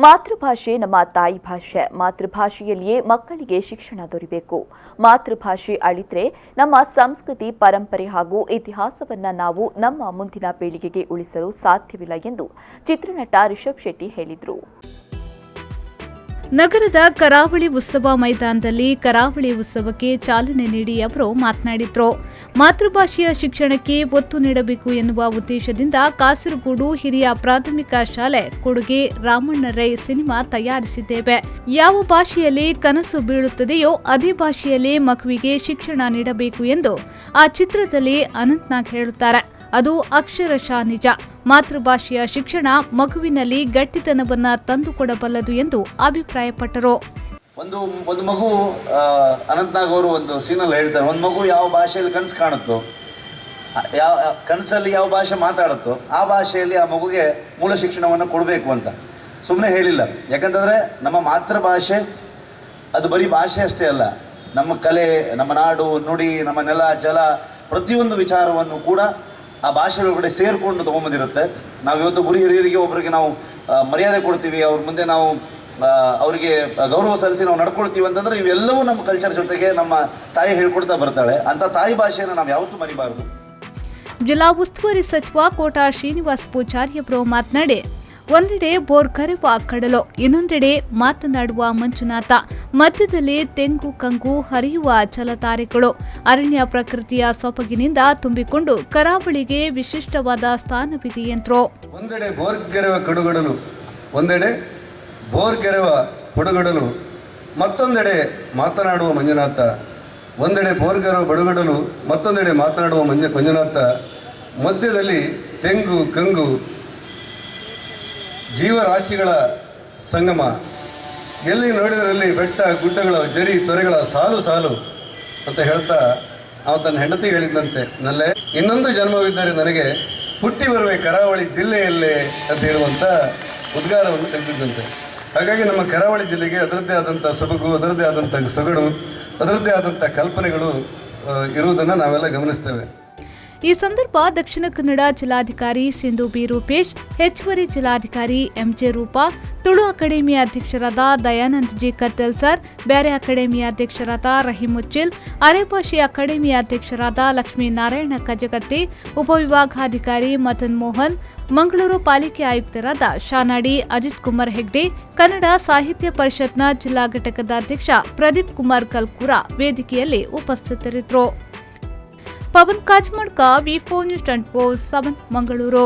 ಮಾತೃಭಾಷೆ ನಮ್ಮ ತಾಯಿ ಭಾಷೆ. ಮಾತೃಭಾಷೆಯಲ್ಲಿಯೇ ಮಕ್ಕಳಿಗೆ ಶಿಕ್ಷಣ ದೊರೆಯಬೇಕು. ಮಾತೃಭಾಷೆ ಅಳಿದ್ರೆ ನಮ್ಮ ಸಂಸ್ಕೃತಿ, ಪರಂಪರೆ ಹಾಗೂ ಇತಿಹಾಸವನ್ನ ನಾವು ನಮ್ಮ ಮುಂದಿನ ಪೀಳಿಗೆಗೆ ಉಳಿಸಲು ಸಾಧ್ಯವಿಲ್ಲ ಎಂದು ಚಿತ್ರನಟ ರಿಷಬ್ ಶೆಟ್ಟಿ ಹೇಳಿದರು. ನಗರದ ಕರಾವಳಿ ಉತ್ಸವ ಮೈದಾನದಲ್ಲಿ ಕರಾವಳಿ ಉತ್ಸವಕ್ಕೆ ಚಾಲನೆ ನೀಡಿ ಅವರು ಮಾತನಾಡಿದರು. ಮಾತೃಭಾಷೆಯ ಶಿಕ್ಷಣಕ್ಕೆ ಒತ್ತು ನೀಡಬೇಕು ಎನ್ನುವ ಉದ್ದೇಶದಿಂದ ಕಾಸರಗೋಡು ಹಿರಿಯ ಪ್ರಾಥಮಿಕ ಶಾಲೆ ಕೊಡುಗೆ ರಾಮಣ್ಣ ರೈ ಸಿನಿಮಾ ತಯಾರಿಸಿದ್ದೇವೆ. ಯಾವ ಭಾಷೆಯಲ್ಲಿ ಕನಸು ಬೀಳುತ್ತದೆಯೋ ಅದೇ ಭಾಷೆಯಲ್ಲಿ ಮಗುವಿಗೆ ಶಿಕ್ಷಣ ನೀಡಬೇಕು ಎಂದು ಆ ಚಿತ್ರದಲ್ಲಿ ಅನಂತ್ನಾಗ್ ಹೇಳುತ್ತಾರೆ. ಅದು ಅಕ್ಷರಶಃ ನಿಜ. ಮಾತೃಭಾಷೆಯ ಶಿಕ್ಷಣ ಮಗುವಿನಲ್ಲಿ ಗಟ್ಟಿತನವನ್ನ ತಂದುಕೊಡಬಲ್ಲದು ಎಂದು ಅಭಿಪ್ರಾಯಪಟ್ಟರು. ಒಂದು ಮಗು ಅನಂತ್ನಾಗ್ ಅವರು ಒಂದು ಸೀನಲ್ಲಿ ಹೇಳ್ತಾರೆ, ಒಂದು ಮಗು ಯಾವ ಭಾಷೆಯಲ್ಲಿ ಕನಸು ಕಾಣುತ್ತೋ, ಕನಸಲ್ಲಿ ಯಾವ ಭಾಷೆ ಮಾತಾಡುತ್ತೋ ಆ ಭಾಷೆಯಲ್ಲಿ ಆ ಮಗುಗೆ ಮೂಲ ಶಿಕ್ಷಣವನ್ನು ಕೊಡಬೇಕು ಅಂತ ಸುಮ್ಮನೆ ಹೇಳಿಲ್ಲ. ಯಾಕಂತಂದರೆ ನಮ್ಮ ಮಾತೃಭಾಷೆ ಅದು ಬರೀ ಭಾಷೆ ಅಷ್ಟೇ ಅಲ್ಲ, ನಮ್ಮ ಕಲೆ, ನಮ್ಮ ನಾಡು, ನುಡಿ, ನಮ್ಮ ನೆಲ, ಜಲ, ಪ್ರತಿಯೊಂದು ವಿಚಾರವನ್ನು ಕೂಡ ಆ ಭಾಷೆ ಒಳಗಡೆ ಸೇರಿಕೊಂಡು ತೊಗೊಂಬಂದಿರುತ್ತೆ. ನಾವು ಇವತ್ತು ಗುರು ಹಿರಿಯರಿಗೆ ಒಬ್ಬರಿಗೆ ನಾವು ಮರ್ಯಾದೆ ಕೊಡ್ತೀವಿ, ಅವ್ರ ಮುಂದೆ ನಾವು ಅವರಿಗೆ ಗೌರವ ಸಲ್ಲಿಸಿ ನಾವು ನಡ್ಕೊಳ್ತೀವಿ ಅಂತಂದರೆ ಇವೆಲ್ಲವೂ ನಮ್ಮ ಕಲ್ಚರ್ ಜೊತೆಗೆ ನಮ್ಮ ತಾಯಿ ಹೇಳ್ಕೊಡ್ತಾ ಬರ್ತಾಳೆ. ಅಂಥ ತಾಯಿ ಭಾಷೆಯನ್ನು ನಾವು ಯಾವತ್ತೂ ಮರಿಬಾರ್ದು. ಜಿಲ್ಲಾ ಉಸ್ತುವಾರಿ ಸಚಿವ ಕೋಟ ಶ್ರೀನಿವಾಸ ಪೂಜಾರಿ ಅವರು ಮಾತನಾಡಿ, ಒಂದೆಡೆ ಬೋರ್ ಕರೆವ ಕಡಲು, ಇನ್ನೊಂದೆಡೆ ಮಾತನಾಡುವ ಮಂಜುನಾಥ, ಮಧ್ಯದಲ್ಲಿ ತೆಂಗು ಕಂಗು ಹರಿಯುವ ಜಲತಾರೆಗಳು, ಅರಣ್ಯ ಪ್ರಕೃತಿಯ ಸೊಬಗಿನಿಂದ ತುಂಬಿಕೊಂಡು ಕರಾವಳಿಗೆ ವಿಶಿಷ್ಟವಾದ ಸ್ಥಾನವಿದೆ ಎಂದರು. ಒಂದೆಡೆ ಬೋರ್ಗೆರೆವ ಕಡುಗಡಲು, ಒಂದೆಡೆ ಬೋರ್ಗೆರೆವ ಪಡುಗಡಲು, ಮತ್ತೊಂದೆಡೆ ಮಾತನಾಡುವ ಮಂಜುನಾಥ, ಒಂದೆಡೆ ಬೋರ್ಗೆರೆವ ಬಡುಗಡಲು, ಮತ್ತೊಂದೆಡೆ ಮಾತನಾಡುವ ಮಂಜುನಾಥ, ಮಧ್ಯದಲ್ಲಿ ತೆಂಗು ಕಂಗು ಜೀವರಾಶಿಗಳ ಸಂಗಮ, ಎಲ್ಲಿ ನೋಡಿದರಲ್ಲಿ ಬೆಟ್ಟ ಗುಡ್ಡಗಳ ಜರಿ ತೊರೆಗಳ ಸಾಲು ಸಾಲು ಅಂತ ಹೇಳ್ತಾ ಅವನು ತನ್ನ ಹೆಂಡತಿ ಹೇಳಿದಂತೆ, ನಲ್ಲೇ ಇನ್ನೊಂದು ಜನ್ಮವಿದ್ದರೆ ನನಗೆ ಹುಟ್ಟಿ ಬರುವೆ ಕರಾವಳಿ ಜಿಲ್ಲೆಯಲ್ಲೇ ಅಂತ ಹೇಳುವಂಥ ಉದ್ಗಾರವನ್ನು ತೆಗೆದಿದ್ದಂತೆ. ಹಾಗಾಗಿ ನಮ್ಮ ಕರಾವಳಿ ಜಿಲ್ಲೆಗೆ ಅದರದ್ದೇ ಆದಂಥ ಸೊಬಗು, ಅದರದ್ದೇ ಆದಂಥ ಸೊಗಡು, ಅದರದ್ದೇ ಆದಂಥ ಕಲ್ಪನೆಗಳು ಇರುವುದನ್ನು ನಾವೆಲ್ಲ ಗಮನಿಸ್ತೇವೆ. ಈ ಸಂದರ್ಭ ದಕ್ಷಿಣ ಕನ್ನಡ ಜಿಲ್ಲಾಧಿಕಾರಿ ಸಿಂಧು ಬಿ ರೂಪೇಶ್, ಹೆಚ್ಚುವರಿ ಜಿಲ್ಲಾಧಿಕಾರಿ ಎಂಜೆ ರೂಪಾ, ತುಳು ಅಕಾಡೆಮಿಯ ಅಧ್ಯಕ್ಷರಾದ ದಯಾನಂದ್ ಜಿ ಕತ್ತಲ್ ಸರ್, ಬ್ಯಾರೆ ಅಕಾಡೆಮಿಯ ಅಧ್ಯಕ್ಷರಾದ ರಹೀಮುಚ್ಚಿಲ್, ಅರೆಭಾಷೆ ಅಕಾಡೆಮಿಯ ಅಧ್ಯಕ್ಷರಾದ ಲಕ್ಷ್ಮೀನಾರಾಯಣ ಕಜಗತ್ತಿ, ಉಪವಿಭಾಗಾಧಿಕಾರಿ ಮದನ್ ಮೋಹನ್, ಮಂಗಳೂರು ಪಾಲಿಕೆ ಆಯುಕ್ತರಾದ ಶಾನಾಡಿ ಅಜಿತ್ ಕುಮಾರ್ ಹೆಗ್ಡೆ, ಕನ್ನಡ ಸಾಹಿತ್ಯ ಪರಿಷತ್ನ ಜಿಲ್ಲಾ ಘಟಕದ ಅಧ್ಯಕ್ಷ ಪ್ರದೀಪ್ ಕುಮಾರ್ ಕಲ್ಕೂರ ವೇದಿಕೆಯಲ್ಲಿ ಉಪಸ್ಥಿತರಿದ್ದರು. ಪವನ್ ಕಾಜ್ಮಡ್ಕ, ವಿ4 ನ್ಯೂಸ್ 24/7 ಮಂಗಳೂರು.